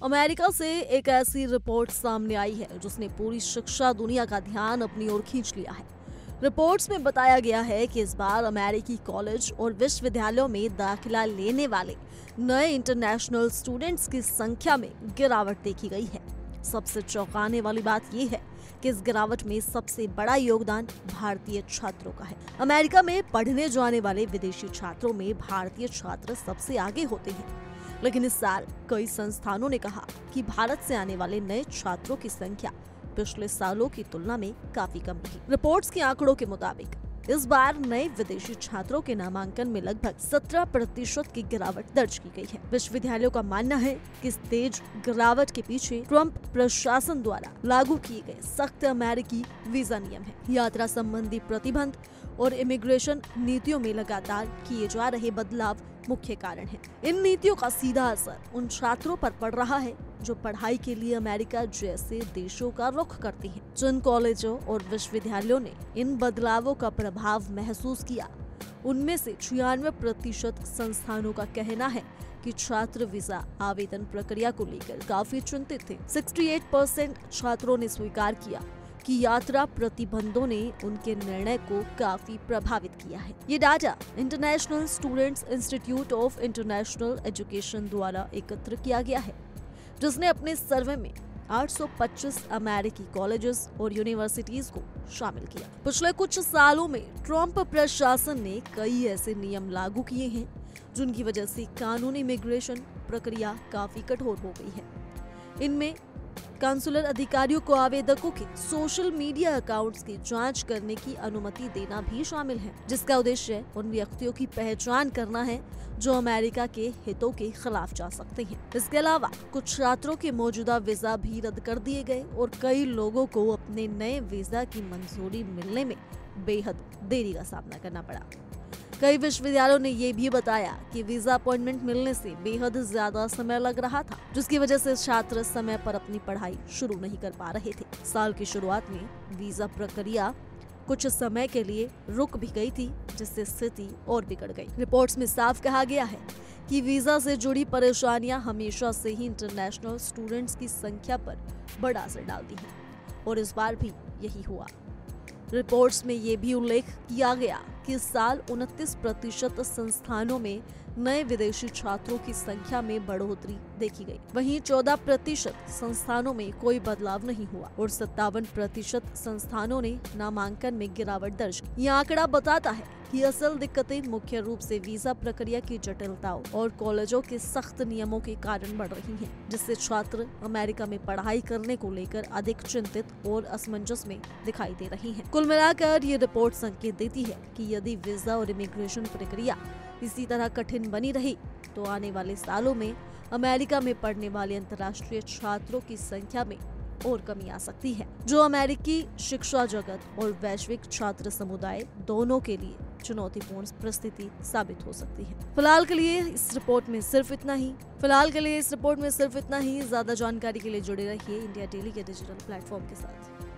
America से एक ऐसी रिपोर्ट सामने आई है जिसने पूरी शिक्षा दुनिया का ध्यान अपनी ओर खींच लिया है। रिपोर्ट्स में बताया गया है कि इस बार अमेरिकी कॉलेज और विश्वविद्यालयों में दाखिला लेने वाले नए इंटरनेशनल स्टूडेंट्स की संख्या में गिरावट देखी गई है। सबसे चौंकाने वाली बात यह है कि इस गिरावट में सबसे बड़ा योगदान भारतीय छात्रों का है। अमेरिका में पढ़ने जाने वाले विदेशी छात्रों में भारतीय छात्र सबसे आगे होते हैं, लेकिन इस साल कई संस्थानों ने कहा कि भारत से आने वाले नए छात्रों की संख्या पिछले सालों की तुलना में काफी कम रही। रिपोर्ट्स के आंकड़ों के मुताबिक इस बार नए विदेशी छात्रों के नामांकन में लगभग 17% की गिरावट दर्ज की गई है। विश्वविद्यालयों का मानना है कि इस तेज गिरावट के पीछे ट्रंप प्रशासन द्वारा लागू किए गए सख्त अमेरिकी वीजा नियम है। यात्रा संबंधी प्रतिबंध और इमिग्रेशन नीतियों में लगातार किए जा रहे बदलाव मुख्य कारण है। इन नीतियों का सीधा असर उन छात्रों पर पड़ रहा है जो पढ़ाई के लिए अमेरिका जैसे देशों का रुख करते हैं। जिन कॉलेजों और विश्वविद्यालयों ने इन बदलावों का प्रभाव महसूस किया, उनमें से 96% संस्थानों का कहना है कि छात्र वीजा आवेदन प्रक्रिया को लेकर काफी चिंतित थे। 68% छात्रों ने स्वीकार किया कि यात्रा प्रतिबंधों ने उनके निर्णय को काफी प्रभावित किया है। ये data international students institute of international education द्वारा एकत्र किया गया है, जिसने अपने सर्वे में 825 अमेरिकी कॉलेजेस और यूनिवर्सिटीज को शामिल किया। पिछले कुछ सालों में ट्रंप प्रशासन ने कई ऐसे नियम लागू किए हैं जिनकी वजह से कानूनी इमिग्रेशन प्रक्रिया काफी कठोर हो गई है। इनमें काउंसलर अधिकारियों को आवेदकों के सोशल मीडिया अकाउंट्स की जांच करने की अनुमति देना भी शामिल है, जिसका उद्देश्य उन व्यक्तियों की पहचान करना है जो अमेरिका के हितों के खिलाफ जा सकते हैं। इसके अलावा कुछ छात्रों के मौजूदा वीजा भी रद्द कर दिए गए और कई लोगों को अपने नए वीजा की मंजूरी मिलने में बेहद देरी का सामना करना पड़ा। कई विश्वविद्यालयों ने ये भी बताया कि वीजा अपॉइंटमेंट मिलने से बेहद ज्यादा समय लग रहा था, जिसकी वजह से छात्र समय पर अपनी पढ़ाई शुरू नहीं कर पा रहे थे। साल की शुरुआत में वीजा प्रक्रिया कुछ समय के लिए रुक भी गई थी, जिससे स्थिति और बिगड़ गई। रिपोर्ट्स में साफ कहा गया है कि वीजा से जुड़ी परेशानियां हमेशा से ही इंटरनेशनल स्टूडेंट्स की संख्या पर बड़ा असर डालती हैं और इस बार भी यही हुआ। रिपोर्ट्स में ये भी उल्लेख किया गया कि इस साल 29% संस्थानों में नए विदेशी छात्रों की संख्या में बढ़ोतरी देखी गई। वहीं 14% संस्थानों में कोई बदलाव नहीं हुआ और 57% संस्थानों ने नामांकन में गिरावट दर्ज की। यह आंकड़ा बताता है कि असल दिक्कतें मुख्य रूप से वीजा प्रक्रिया की जटिलताओं और कॉलेजों के सख्त नियमों के कारण बढ़ रही हैं, जिससे छात्र अमेरिका में पढ़ाई करने को लेकर अधिक चिंतित और असमंजस में दिखाई दे रही हैं। कुल मिलाकर ये रिपोर्ट संकेत देती है कि यदि वीजा और इमिग्रेशन प्रक्रिया इसी तरह कठिन बनी रही तो आने वाले सालों में अमेरिका में पढ़ने वाले अंतर्राष्ट्रीय छात्रों की संख्या में और कमी आ सकती है, जो अमेरिकी शिक्षा जगत और वैश्विक छात्र समुदाय दोनों के लिए चुनौतीपूर्ण परिस्थिति साबित हो सकती है। फिलहाल के लिए इस रिपोर्ट में सिर्फ इतना ही। ज्यादा जानकारी के लिए जुड़े रहिए इंडिया डेली के डिजिटल प्लेटफॉर्म के साथ।